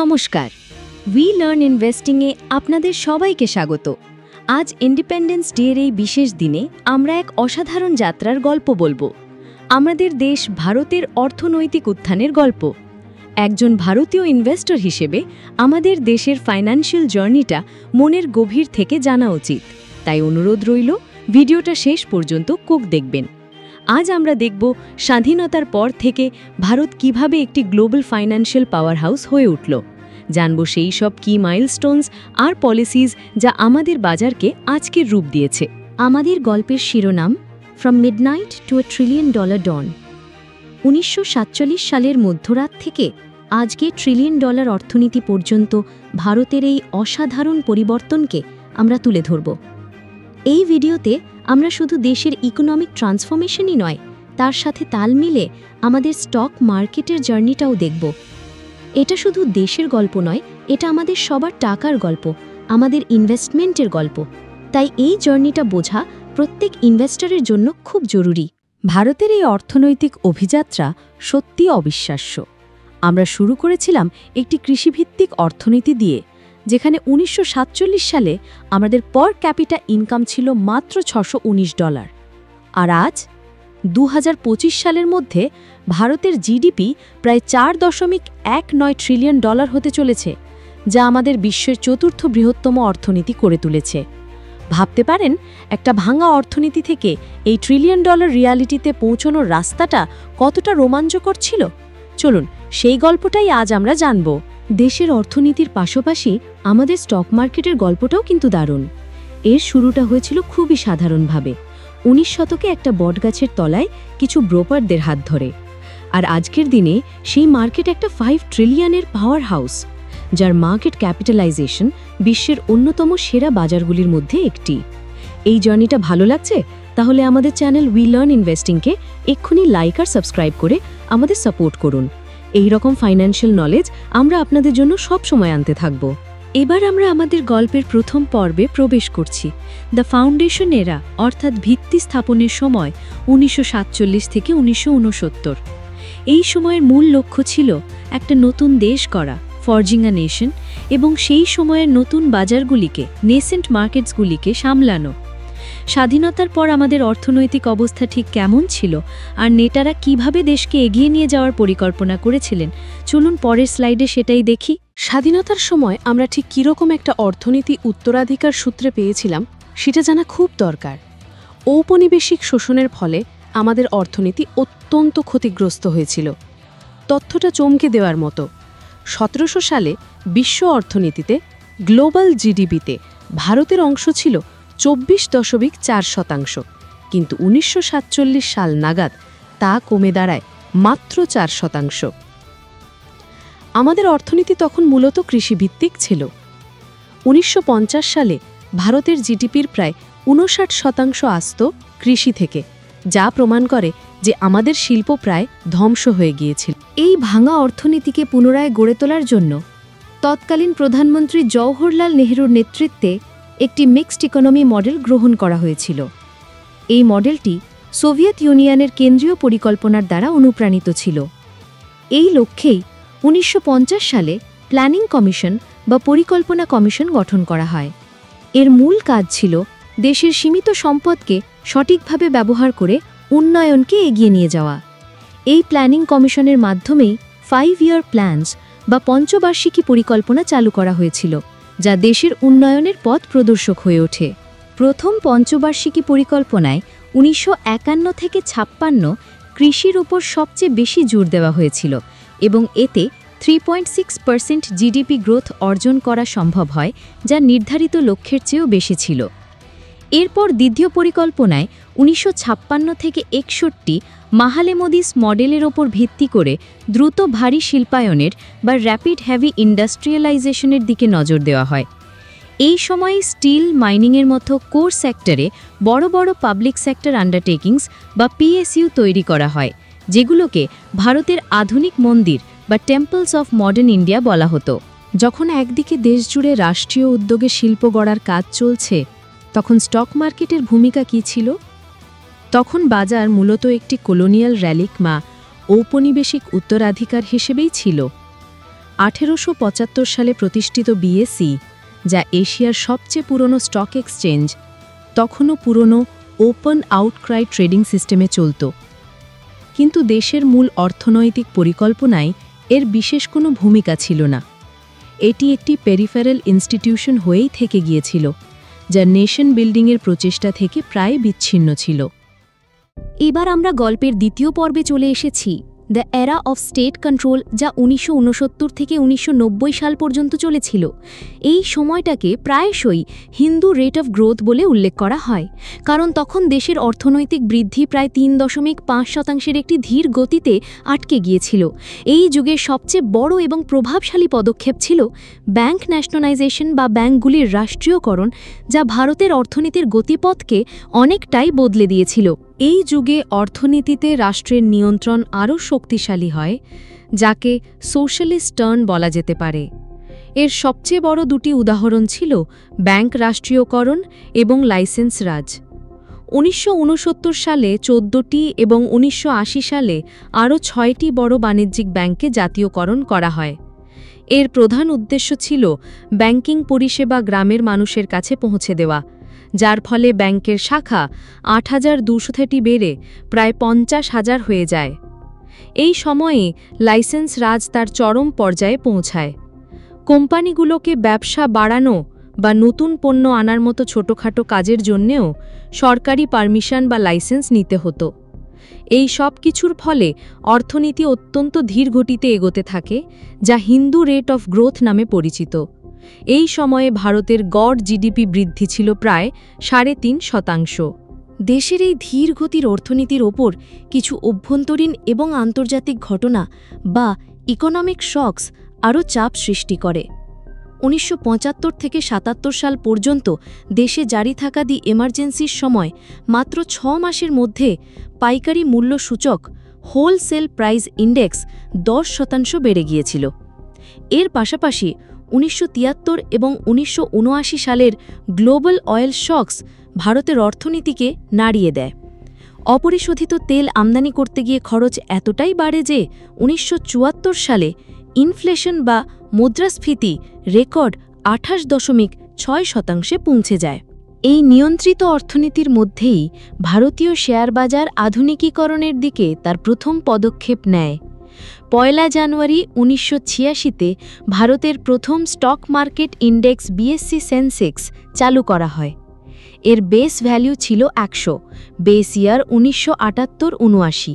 নমস্কার, we learn ইনভেস্টিংয়ে আপনাদের সবাইকে স্বাগত। আজ ইন্ডিপেন্ডেন্স ডের এই বিশেষ দিনে আমরা এক অসাধারণ যাত্রার গল্প বলবো। আমাদের দেশ ভারতের অর্থনৈতিক উত্থানের গল্প। একজন ভারতীয় ইনভেস্টর হিসেবে আমাদের দেশের ফাইন্যান্সিয়াল জার্নিটা মনের গভীর থেকে জানা উচিত। তাই অনুরোধ রইল, ভিডিওটা শেষ পর্যন্ত দেখবেন। আজ আমরা দেখব স্বাধীনতার পর থেকে ভারত কিভাবে একটি গ্লোবাল ফাইন্যান্সিয়াল পাওয়ার হাউস হয়ে উঠল। জানব সেই সব কি মাইলস্টোনস আর পলিসিজ যা আমাদের বাজারকে আজকের রূপ দিয়েছে। আমাদের গল্পের শিরোনাম from midnight to a $1 trillion dawn. 1947 সালের মধ্যরাত থেকে আজকে $1 ট্রিলিয়ন অর্থনীতি পর্যন্ত ভারতের এই অসাধারণ পরিবর্তনকে আমরা তুলে ধরব। এই ভিডিওতে আমরা শুধু দেশের ইকোনমিক ট্রান্সফরমেশনই নয়, তার সাথে তাল মিলে আমাদের স্টক মার্কেটের জার্নিটাও দেখব। এটা শুধু দেশের গল্প নয়, এটা আমাদের সবার টাকার গল্প, আমাদের ইনভেস্টমেন্টের গল্প। তাই এই জার্নিটা বোঝা প্রত্যেক ইনভেস্টরের জন্য খুব জরুরি। ভারতের এই অর্থনৈতিক অভিযাত্রা সত্যি অবিশ্বাস্য। আমরা শুরু করেছিলাম একটি কৃষিভিত্তিক অর্থনীতি দিয়ে, যেখানে 1947 সালে আমাদের পার ক্যাপিটা ইনকাম ছিল মাত্র $619। আর আজ 2025 সালের মধ্যে ভারতের জিডিপি প্রায় $4.19 ট্রিলিয়ন হতে চলেছে, যা আমাদের বিশ্বের চতুর্থ বৃহত্তম অর্থনীতি করে তুলেছে। ভাবতে পারেন, একটা ভাঙা অর্থনীতি থেকে এই $1 ট্রিলিয়ন রিয়ালিটিতে পৌঁছানোর রাস্তাটা কতটা রোমাঞ্চকর ছিল। চলুন সেই গল্পটাই আজ আমরা জানব। দেশের অর্থনীতির পাশাপাশি আমাদের স্টক মার্কেটের গল্পটাও কিন্তু দারুণ। এর শুরুটা হয়েছিল খুবই সাধারণভাবে 19 শতকে একটা বটগাছের তলায় কিছু ব্রোকারদের হাত ধরে। আর আজকের দিনে সেই মার্কেট একটা $5 ট্রিলিয়নের পাওয়ার হাউস, যার মার্কেট ক্যাপিটালাইজেশন বিশ্বের অন্যতম সেরা বাজারগুলির মধ্যে একটি। এই জার্নিটা ভালো লাগছে? তাহলে আমাদের চ্যানেল উই লার্ন ইনভেস্টিংকে এক্ষুনি লাইক আর সাবস্ক্রাইব করে আমাদের সাপোর্ট করুন। এই রকম ফাইন্যান্সিয়াল নলেজ আমরা আপনাদের জন্য সব সময় আনতে থাকব। এবার আমরা আমাদের গল্পের প্রথম পর্বে প্রবেশ করছি, দ্য ফাউন্ডেশন এরা, অর্থাৎ ভিত্তি স্থাপনের সময় 1947 থেকে 1969। এই সময়ের মূল লক্ষ্য ছিল একটা নতুন দেশ গড়া, ফর্জিং আ নেশন, এবং সেই সময়ের নতুন বাজারগুলিকে, নেসেন্ট মার্কেটসগুলিকে সামলানো। স্বাধীনতার পর আমাদের অর্থনৈতিক অবস্থা ঠিক কেমন ছিল আর নেতারা কিভাবে দেশকে এগিয়ে নিয়ে যাওয়ার পরিকল্পনা করেছিলেন, চলুন পরের স্লাইডে সেটাই দেখি। স্বাধীনতার সময় আমরা ঠিক কীরকম একটা অর্থনীতি উত্তরাধিকার সূত্রে পেয়েছিলাম সেটা জানা খুব দরকার। ঔপনিবেশিক শোষণের ফলে আমাদের অর্থনীতি অত্যন্ত ক্ষতিগ্রস্ত হয়েছিল। তথ্যটা চমকে দেওয়ার মতো, 1700 সালে বিশ্ব অর্থনীতিতে, গ্লোবাল জিডিপিতে ভারতের অংশ ছিল 24.4%, কিন্তু 1947 সাল নাগাদ তা কমে দাঁড়ায় মাত্র 4%। আমাদের অর্থনীতি তখন মূলত কৃষিভিত্তিক ছিল। 1950 সালে ভারতের জিডিপির প্রায় 59% আসত কৃষি থেকে, যা প্রমাণ করে যে আমাদের শিল্প প্রায় ধ্বংস হয়ে গিয়েছিল। এই ভাঙা অর্থনীতিকে পুনরায় গড়ে তোলার জন্য তৎকালীন প্রধানমন্ত্রী জওহরলাল নেহরুর নেতৃত্বে একটি মিক্সড ইকোনমি মডেল গ্রহণ করা হয়েছিল। এই মডেলটি সোভিয়েত ইউনিয়নের কেন্দ্রীয় পরিকল্পনার দ্বারা অনুপ্রাণিত ছিল। এই লক্ষ্যেই 1950 সালে প্ল্যানিং কমিশন বা পরিকল্পনা কমিশন গঠন করা হয়। এর মূল কাজ ছিল দেশের সীমিত সম্পদকে সঠিকভাবে ব্যবহার করে উন্নয়নকে এগিয়ে নিয়ে যাওয়া। এই প্ল্যানিং কমিশনের মাধ্যমেই 5-year প্ল্যানস বা পঞ্চবার্ষিকী পরিকল্পনা চালু করা হয়েছিল, যা দেশের উন্নয়নের পথ প্রদর্শক হয়ে ওঠে। প্রথম পঞ্চবার্ষিকী পরিকল্পনায় 1951 থেকে 56 কৃষির উপর সবচেয়ে বেশি জোর দেওয়া হয়েছিল এবং এতে 3.6% জিডিপি গ্রোথ অর্জন করা সম্ভব হয়, যা নির্ধারিত লক্ষ্যের চেয়েও বেশি ছিল। এরপর দ্বিতীয় পরিকল্পনায় 1956 থেকে 61 মাহালেমোদিস মডেলের ওপর ভিত্তি করে দ্রুত ভারী শিল্পায়নের বা র্যাপিড হেভি ইন্ডাস্ট্রিয়ালাইজেশনের দিকে নজর দেওয়া হয়। এই সময় স্টিল, মাইনিংয়ের মতো কোর সেক্টরে বড় বড় পাবলিক সেক্টর আন্ডারটেকিংস বা পিএসইউ তৈরি করা হয়, যেগুলোকে ভারতের আধুনিক মন্দির বা টেম্পলস অফ মডার্ন ইন্ডিয়া বলা হতো। যখন একদিকে দেশজুড়ে রাষ্ট্রীয় উদ্যোগে শিল্প গড়ার কাজ চলছে, তখন স্টক মার্কেটের ভূমিকা কী ছিল? তখন বাজার মূলত একটি কলোনিয়াল র্যালিক বা ঔপনিবেশিক উত্তরাধিকার হিসেবেই ছিল। 1875 সালে প্রতিষ্ঠিত বিএসই, যা এশিয়ার সবচেয়ে পুরনো স্টক এক্সচেঞ্জ, তখনও পুরনো ওপেন আউটক্রাই ট্রেডিং সিস্টেমে চলত। কিন্তু দেশের মূল অর্থনৈতিক পরিকল্পনায় এর বিশেষ কোনো ভূমিকা ছিল না। এটি একটি পেরিফেরাল ইনস্টিটিউশন হয়েই থেকে গিয়েছিল, যা নেশন বিল্ডিংয়ের প্রচেষ্টা থেকে প্রায় বিচ্ছিন্ন ছিল। এবার আমরা গল্পের দ্বিতীয় পর্বে চলে এসেছি, দ্য এরা অফ স্টেট কন্ট্রোল, যা 1969 থেকে 1990 সাল পর্যন্ত চলেছিল। এই সময়টাকে প্রায়শই হিন্দু রেট অফ গ্রোথ বলে উল্লেখ করা হয়, কারণ তখন দেশের অর্থনৈতিক বৃদ্ধি প্রায় 3.5% একটি ধীর গতিতে আটকে গিয়েছিল। এই যুগের সবচেয়ে বড় এবং প্রভাবশালী পদক্ষেপ ছিল ব্যাংক ন্যাশনালাইজেশন বা ব্যাংকগুলির রাষ্ট্রীয়করণ, যা ভারতের অর্থনীতির গতিপথকে অনেকটাই বদলে দিয়েছিল। এই যুগে অর্থনীতিতে রাষ্ট্রের নিয়ন্ত্রণ আরও শক্তিশালী হয়, যাকে সোশ্যালিস্ট টার্ন বলা যেতে পারে। এর সবচেয়ে বড় দুটি উদাহরণ ছিল ব্যাংক রাষ্ট্রীয়করণ এবং লাইসেন্স রাজ। 1969 সালে 14টি এবং 1980 সালে আরও 6টি বড় বাণিজ্যিক ব্যাংকে জাতীয়করণ করা হয়। এর প্রধান উদ্দেশ্য ছিল ব্যাংকিং পরিষেবা গ্রামের মানুষের কাছে পৌঁছে দেওয়া, যার ফলে ব্যাংকের শাখা 8,200 বেড়ে প্রায় 50,000 হয়ে যায়। এই সময়ে লাইসেন্স রাজ তার চরম পর্যায়ে পৌঁছায়। কোম্পানিগুলোকে ব্যবসা বাড়ানো বা নতুন পণ্য আনার মতো ছোটখাটো কাজের জন্যেও সরকারি পারমিশন বা লাইসেন্স নিতে হতো। এই সব কিছুর ফলে অর্থনীতি অত্যন্ত ধীর গতিতে এগোতে থাকে, যা হিন্দু রেট অফ গ্রোথ নামে পরিচিত। এই সময়ে ভারতের গড় জিডিপি বৃদ্ধি ছিল প্রায় 3.5%। দেশের এই ধীর গতির অর্থনীতির ওপর কিছু অভ্যন্তরীণ এবং আন্তর্জাতিক ঘটনা বা ইকোনমিক শকস আরও চাপ সৃষ্টি করে। 1975 থেকে 77 সাল পর্যন্ত দেশে জারি থাকা দি এমার্জেন্সির সময় মাত্র 6 মাসের মধ্যে পাইকারি মূল্য সূচক হোলসেল প্রাইস ইন্ডেক্স 10% বেড়ে গিয়েছিল। এর পাশাপাশি 1973 এবং 1979 সালের গ্লোবাল অয়েল শকস ভারতের অর্থনীতিকে নাড়িয়ে দেয়। অপরিশোধিত তেল আমদানি করতে গিয়ে খরচ এতটাই বাড়ে যে 1974 সালে ইনফ্লেশন বা মুদ্রাস্ফীতি রেকর্ড 28.6% পৌঁছে যায়। এই নিয়ন্ত্রিত অর্থনীতির মধ্যেই ভারতীয় শেয়ার বাজার আধুনিকীকরণের দিকে তার প্রথম পদক্ষেপ নেয়। 1 জানুয়ারি 1986-তে ভারতের প্রথম stock market index BSc Sensex চালু করা হয়। এর বেস ভ্যালু ছিল 100, বেস ইয়ার 1978-79।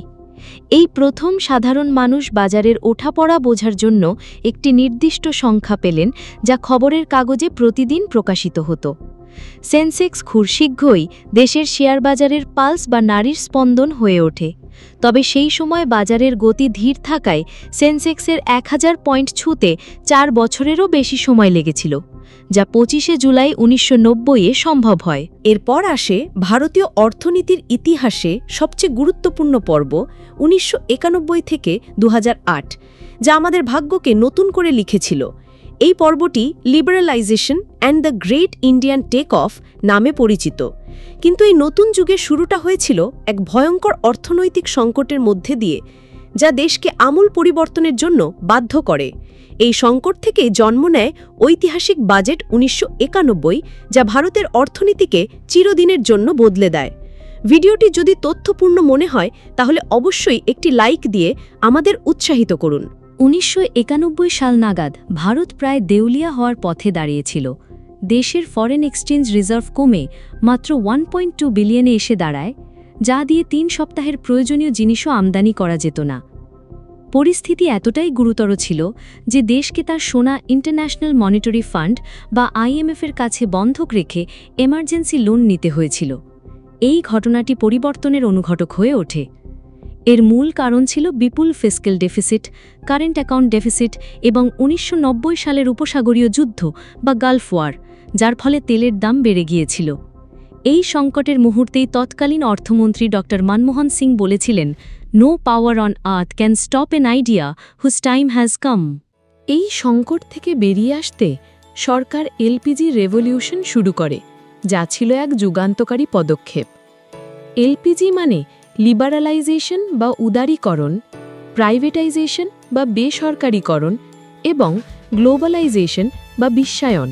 এই প্রথম সাধারণ মানুষ বাজারের ওঠাপড়া বোঝার জন্য একটি নির্দিষ্ট সংখ্যা পেলেন, যা খবরের কাগজে প্রতিদিন প্রকাশিত হতো। সেন্সেক্স খুব শীঘ্রই দেশের শেয়ার বাজারের পালস বা নাড়ির স্পন্দন হয়ে ওঠে। তবে সেই সময় বাজারের গতি ধীর থাকায় সেন্সেক্সের 1000 পয়েন্ট ছুঁতে 4 বছরেরও বেশি সময় লেগেছিল, যা 25 জুলাই 1990-এ সম্ভব হয়। এরপর আসে ভারতীয় অর্থনীতির ইতিহাসে সবচেয়ে গুরুত্বপূর্ণ পর্ব 1991 থেকে 2008, যা আমাদের ভাগ্যকে নতুন করে লিখেছিল। এই পর্বটি liberalisation and the great Indian take off নামে পরিচিত। কিন্তু এই নতুন যুগের শুরুটা হয়েছিল এক ভয়ঙ্কর অর্থনৈতিক সংকটের মধ্যে দিয়ে, যা দেশকে আমূল পরিবর্তনের জন্য বাধ্য করে। এই সংকট থেকে জন্ম নেয় ঐতিহাসিক বাজেট 1991, যা ভারতের অর্থনীতিকে চিরদিনের জন্য বদলে দেয়। ভিডিওটি যদি তথ্যপূর্ণ মনে হয় তাহলে অবশ্যই একটি লাইক দিয়ে আমাদের উৎসাহিত করুন। 1991 সাল নাগাদ ভারত প্রায় দেউলিয়া হওয়ার পথে দাঁড়িয়েছিল। দেশের ফরেন এক্সচেঞ্জ রিজার্ভ কমে মাত্র 1.2 বিলিয়নে এসে দাঁড়ায়, যা দিয়ে 3 সপ্তাহের প্রয়োজনীয় জিনিসও আমদানি করা যেত না। পরিস্থিতি এতটাই গুরুতর ছিল যে দেশকে তার সোনা ইন্টারন্যাশনাল মনিটারি ফান্ড বা IMF-এর কাছে বন্ধক রেখে এমার্জেন্সি লোন নিতে হয়েছিল। এই ঘটনাটি পরিবর্তনের অনুঘটক হয়ে ওঠে। এর মূল কারণ ছিল বিপুল ফিস্ক্যাল ডেফিসিট, কারেন্ট অ্যাকাউন্ট ডেফিসিট এবং 1990 সালের উপসাগরীয় যুদ্ধ বা গালফ ওয়ার, যার ফলে তেলের দাম বেড়ে গিয়েছিল। এই সংকটের মুহূর্তেই তৎকালীন অর্থমন্ত্রী ড. মনমোহন সিং বলেছিলেন, "no power on earth can stop an idea whose time has come." এই সংকট থেকে বেরিয়ে আসতে সরকার এলপিজি রেভলিউশন শুরু করে, যা ছিল এক যুগান্তকারী পদক্ষেপ। এলপিজি মানে লিবারালাইজেশন বা উদারীকরণ, প্রাইভেটাইজেশন বা বেসরকারীকরণ এবং গ্লোবালাইজেশন বা বিশ্বায়ন।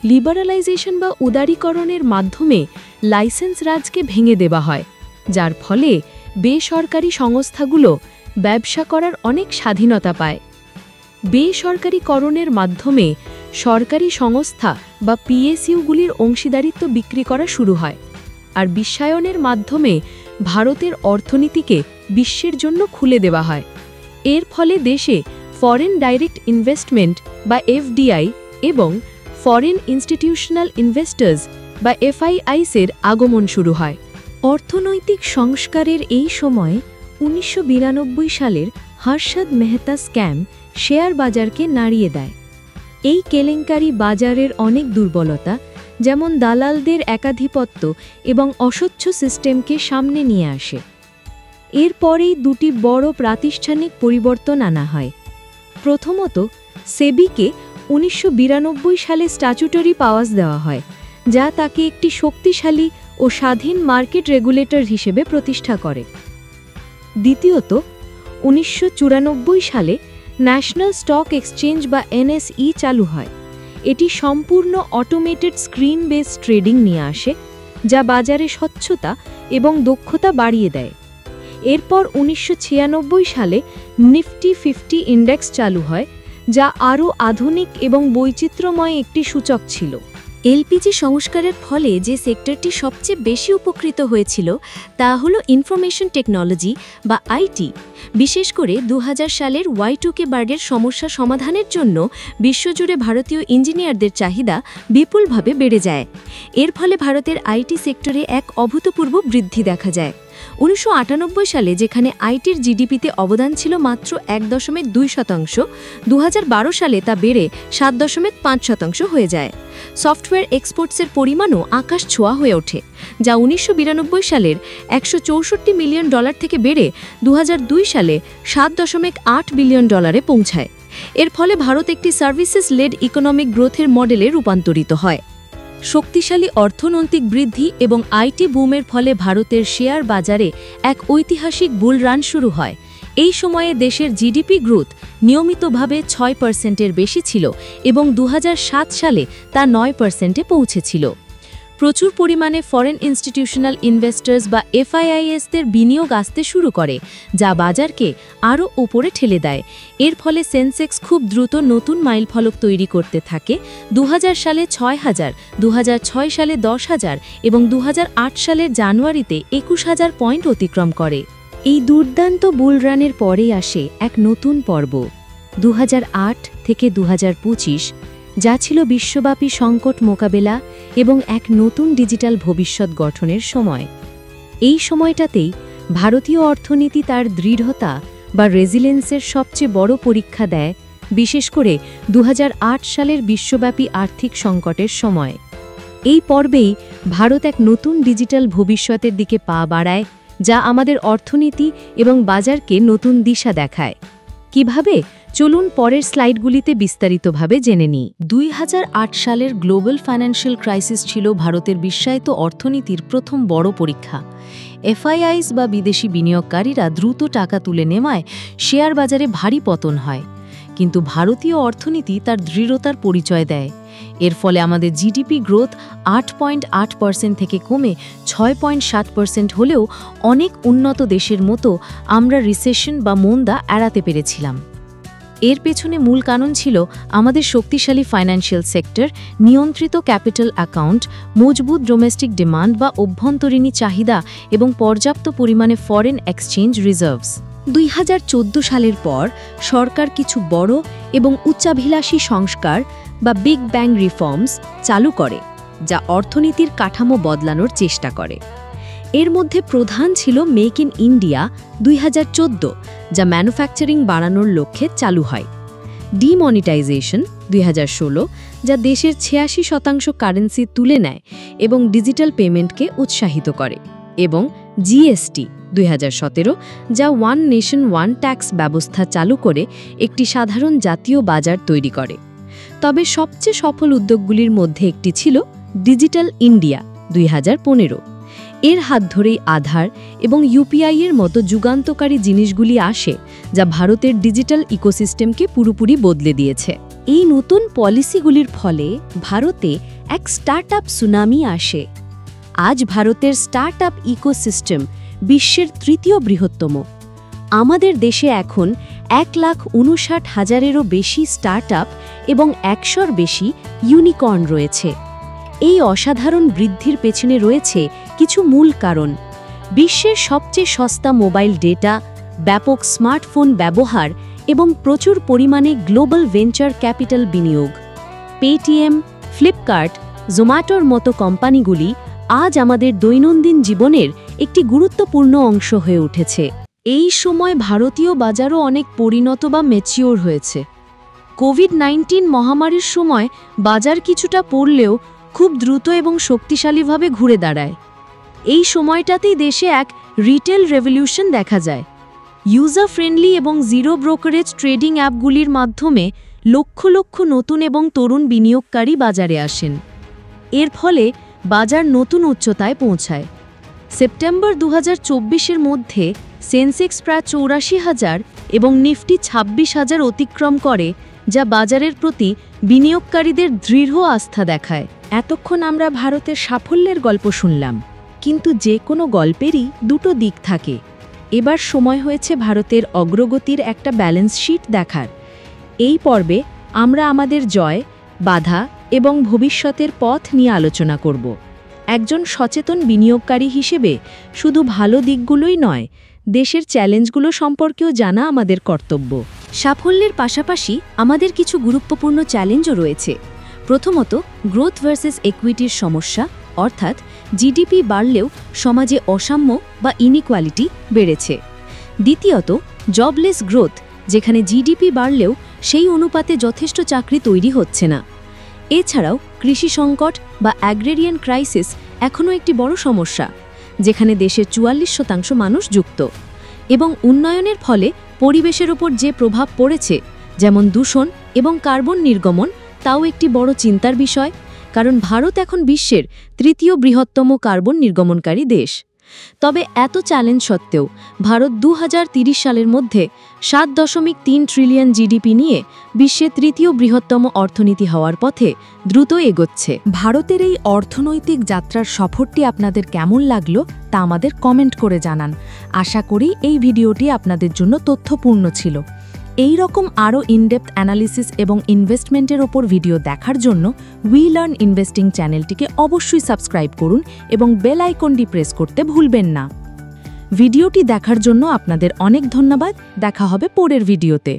লিবারালাইজেশন বা উদারীকরণের মাধ্যমে লাইসেন্স রাজকে ভেঙে দেওয়া হয়, যার ফলে বেসরকারি সংস্থাগুলো ব্যবসা করার অনেক স্বাধীনতা পায়। বেসরকারীকরণের মাধ্যমে সরকারি সংস্থা বা পিএসইউগুলির অংশীদারিত্ব বিক্রি করা শুরু হয়, আর বিশ্বায়নের মাধ্যমে ভারতের অর্থনীতিকে বিশ্বের জন্য খুলে দেওয়া হয়। এর ফলে দেশে ফরেন ডাইরেক্ট ইনভেস্টমেন্ট বা এফডিআই এবং ফরেন ইনস্টিটিউশনাল ইনভেস্টর্স বা এফআইআইসের আগমন শুরু হয়। অর্থনৈতিক সংস্কারের এই সময়ে 1992 সালের হর্ষদ মেহতা স্ক্যাম শেয়ার বাজারকে নাড়িয়ে দেয়। এই কেলেঙ্কারি বাজারের অনেক দুর্বলতা, যেমন দালালদের একাধিপত্য এবং অস্বচ্ছ সিস্টেমকে সামনে নিয়ে আসে। এরপরেই দুটি বড় প্রাতিষ্ঠানিক পরিবর্তন আনা হয়। প্রথমত, সেবিকে 1992 সালে স্ট্যাচুটরি পাওয়ার্স দেওয়া হয়, যা তাকে একটি শক্তিশালী ও স্বাধীন মার্কেট রেগুলেটর হিসেবে প্রতিষ্ঠা করে। দ্বিতীয়ত, 1994 সালে ন্যাশনাল স্টক এক্সচেঞ্জ বা এনএসই চালু হয়। এটি সম্পূর্ণ অটোমেটেড স্ক্রিন বেস ট্রেডিং নিয়ে আসে, যা বাজারে স্বচ্ছতা এবং দক্ষতা বাড়িয়ে দেয়। এরপর 1996 সালে নিফটি 50 ইন্ডেক্স চালু হয়, যা আরও আধুনিক এবং বৈচিত্র্যময় একটি সূচক ছিল। এলপিজি সংস্কারের ফলে যে সেক্টরটি সবচেয়ে বেশি উপকৃত হয়েছিল তা হল ইনফরমেশন টেকনোলজি বা আইটি। বিশেষ করে 2000 সালের Y2K বার্ডের সমস্যা সমাধানের জন্য বিশ্বজুড়ে ভারতীয় ইঞ্জিনিয়ারদের চাহিদা বিপুলভাবে বেড়ে যায়। এর ফলে ভারতের আইটি সেক্টরে এক অভূতপূর্ব বৃদ্ধি দেখা যায়। 1998 সালে যেখানে আইটির জিডিপিতে অবদান ছিল মাত্র 1.2%, 2012 সালে তা বেড়ে 7.5% হয়ে যায়। সফটওয়্যার এক্সপোর্টসের পরিমাণও আকাশ ছোঁয়া হয়ে ওঠে, যা 1992 সালের $164 মিলিয়ন থেকে বেড়ে 2002 সালে $7.8 বিলিয়ন পৌঁছায়। এর ফলে ভারত একটি সার্ভিসেস লেড ইকোনমিক গ্রোথের মডেলে রূপান্তরিত হয়। শক্তিশালী অর্থনৈতিক বৃদ্ধি এবং আইটি বুমের ফলে ভারতের শেয়ার বাজারে এক ঐতিহাসিক বুল রান শুরু হয়। এই সময়ে দেশের জিডিপি গ্রোথ নিয়মিতভাবে 6%-এর বেশি ছিল এবং 2007 সালে তা 9%-এ পৌঁছেছিল। প্রচুর পরিমাণে ফরেন ইনস্টিটিউশনাল ইনভেস্টর্স বা এফআইআইএসদের বিনিয়োগ আসতে শুরু করে, যা বাজারকে আরও উপরে ঠেলে দেয়। এর ফলে সেন্সেক্স খুব দ্রুত নতুন মাইলফলক তৈরি করতে থাকে। 2000 সালে 6000, 2006 সালে 10,000 এবং 2008 সালের জানুয়ারিতে 21,000 পয়েন্ট অতিক্রম করে। এই দুর্দান্ত বুলরানের পরেই আসে এক নতুন পর্ব, 2008 থেকে 2025, যা ছিল বিশ্বব্যাপী সংকট মোকাবেলা এবং এক নতুন ডিজিটাল ভবিষ্যৎ গঠনের সময়। এই সময়টাতেই ভারতীয় অর্থনীতি তার দৃঢ়তা বা রেজিলেন্সের সবচেয়ে বড় পরীক্ষা দেয়, বিশেষ করে 2008 সালের বিশ্বব্যাপী আর্থিক সংকটের সময়। এই পর্বেই ভারত এক নতুন ডিজিটাল ভবিষ্যতের দিকে পা বাড়ায়, যা আমাদের অর্থনীতি এবং বাজারকে নতুন দিশা দেখায়। কিভাবে? চলুন পরের স্লাইডগুলিতে বিস্তারিতভাবে জেনে নিই। 2008 সালের গ্লোবাল ফাইন্যান্সিয়াল ক্রাইসিস ছিল ভারতের বিশ্বায়িত অর্থনীতির প্রথম বড় পরীক্ষা। এফআইআইস বা বিদেশি বিনিয়োগকারীরা দ্রুত টাকা তুলে নেওয়ায় শেয়ার বাজারে ভারী পতন হয়, কিন্তু ভারতীয় অর্থনীতি তার দৃঢ়তার পরিচয় দেয়। এর ফলে আমাদের জিডিপি গ্রোথ 8.8% থেকে কমে 6.7% হলেও অনেক উন্নত দেশের মতো আমরা রিসেশন বা মন্দা এড়াতে পেরেছিলাম। এর পেছনে মূল কারণ ছিল আমাদের শক্তিশালী ফাইন্যান্সিয়াল সেক্টর, নিয়ন্ত্রিত ক্যাপিটাল অ্যাকাউন্ট, মজবুত ডোমেস্টিক ডিমান্ড বা অভ্যন্তরীণ চাহিদা এবং পর্যাপ্ত পরিমাণে ফরেন এক্সচেঞ্জ রিজার্ভস। 2014 সালের পর সরকার কিছু বড় এবং উচ্চাভিলাষী সংস্কার বা বিগ ব্যাং রিফর্মস চালু করে, যা অর্থনীতির কাঠামো বদলানোর চেষ্টা করে। এর মধ্যে প্রধান ছিল মেক ইন ইন্ডিয়া 2014, যা ম্যানুফ্যাকচারিং বাড়ানোর লক্ষ্যে চালু হয়। ডিমনিটাইজেশন 2016, যা দেশের 86% কারেন্সি তুলে নেয় এবং ডিজিটাল পেমেন্টকে উৎসাহিত করে, এবং জিএসটি 2017, যা ওয়ান নেশন ওয়ান ট্যাক্স ব্যবস্থা চালু করে একটি সাধারণ জাতীয় বাজার তৈরি করে। তবে সবচেয়ে সফল উদ্যোগগুলির মধ্যে একটি ছিল ডিজিটাল ইন্ডিয়া 2015। এর হাত ধরেই আধার এবং ইউপিআই এর মতো যুগান্তকারী জিনিসগুলি আসে, যা ভারতের ডিজিটাল ইকোসিস্টেমকে পুরোপুরি বদলে দিয়েছে। এই নতুন পলিসিগুলির ফলে ভারতে এক স্টার্টআপ সুনামি আসে। আজ ভারতের স্টার্টআপ ইকোসিস্টেম বিশ্বের তৃতীয় বৃহত্তম। আমাদের দেশে এখন 1,59,000-এরও বেশি স্টার্টআপ এবং 100-র বেশি ইউনিকর্ন রয়েছে। এই অসাধারণ বৃদ্ধির পেছনে রয়েছে কিছু মূল কারণ: বিশ্বের সবচেয়ে সস্তা মোবাইল ডেটা, ব্যাপক স্মার্টফোন ব্যবহার এবং প্রচুর পরিমাণে গ্লোবাল ভেঞ্চার ক্যাপিটাল বিনিয়োগ। পেটিএম, ফ্লিপকার্ট, জোম্যাটোর মতো কোম্পানিগুলি আজ আমাদের দৈনন্দিন জীবনের একটি গুরুত্বপূর্ণ অংশ হয়ে উঠেছে। এই সময় ভারতীয় বাজারও অনেক পরিণত বা ম্যাচিওর হয়েছে। কোভিড-19 মহামারীর সময় বাজার কিছুটা পড়লেও খুব দ্রুত এবং শক্তিশালীভাবে ঘুরে দাঁড়ায়। এই সময়টাতেই দেশে এক রিটেল রেভলিউশন দেখা যায়। ইউজার ফ্রেন্ডলি এবং জিরো ব্রোকারেজ ট্রেডিং অ্যাপগুলির মাধ্যমে লক্ষ লক্ষ নতুন এবং তরুণ বিনিয়োগকারী বাজারে আসেন। এর ফলে বাজার নতুন উচ্চতায় পৌঁছায়। সেপ্টেম্বর 2024-এর মধ্যে সেন্সেক্স প্রায় 84,000 এবং নিফটি 26,000 অতিক্রম করে, যা বাজারের প্রতি বিনিয়োগকারীদের দৃঢ় আস্থা দেখায়। এতক্ষণ আমরা ভারতের সাফল্যের গল্প শুনলাম, কিন্তু যে কোনো গল্পেরই দুটো দিক থাকে। এবার সময় হয়েছে ভারতের অগ্রগতির একটা ব্যালেন্স শিট দেখার। এই পর্বে আমরা আমাদের জয়, বাধা এবং ভবিষ্যতের পথ নিয়ে আলোচনা করব। একজন সচেতন বিনিয়োগকারী হিসেবে শুধু ভালো দিকগুলোই নয়, দেশের চ্যালেঞ্জগুলো সম্পর্কেও জানা আমাদের কর্তব্য। সাফল্যের পাশাপাশি আমাদের কিছু গুরুত্বপূর্ণ চ্যালেঞ্জও রয়েছে। প্রথমত, গ্রোথ ভার্সেস ইকুইটির সমস্যা, অর্থাৎ জিডিপি বাড়লেও সমাজে অসাম্য বা ইনইকুয়ালিটি বেড়েছে। দ্বিতীয়ত, জবলেস গ্রোথ, যেখানে জিডিপি বাড়লেও সেই অনুপাতে যথেষ্ট চাকরি তৈরি হচ্ছে না। এছাড়াও কৃষি সংকট বা অ্যাগ্রেরিয়ান ক্রাইসিস এখনও একটি বড় সমস্যা, যেখানে দেশের 44% মানুষ যুক্ত। এবং উন্নয়নের ফলে পরিবেশের ওপর যে প্রভাব পড়েছে, যেমন দূষণ এবং কার্বন নির্গমন, তাও একটি বড় চিন্তার বিষয়, কারণ ভারত এখন বিশ্বের তৃতীয় বৃহত্তম কার্বন নির্গমনকারী দেশ। তবে এত চ্যালেঞ্জ সত্ত্বেও ভারত 2030 সালের মধ্যে 7.3 ট্রিলিয়ন জিডিপি নিয়ে বিশ্বের তৃতীয় বৃহত্তম অর্থনীতি হওয়ার পথে দ্রুত এগোচ্ছে। ভারতের এই অর্থনৈতিক যাত্রার সফরটি আপনাদের কেমন লাগলো তা আমাদের কমেন্ট করে জানান। আশা করি এই ভিডিওটি আপনাদের জন্য তথ্যপূর্ণ ছিল। এই রকম আরও ইনডেপথ অ্যানালিসিস এবং ইনভেস্টমেন্টের ওপর ভিডিও দেখার জন্য উই লার্ন ইনভেস্টিং চ্যানেলটিকে অবশ্যই সাবস্ক্রাইব করুন এবং বেল আইকনটি প্রেস করতে ভুলবেন না। ভিডিওটি দেখার জন্য আপনাদের অনেক ধন্যবাদ। দেখা হবে পরের ভিডিওতে।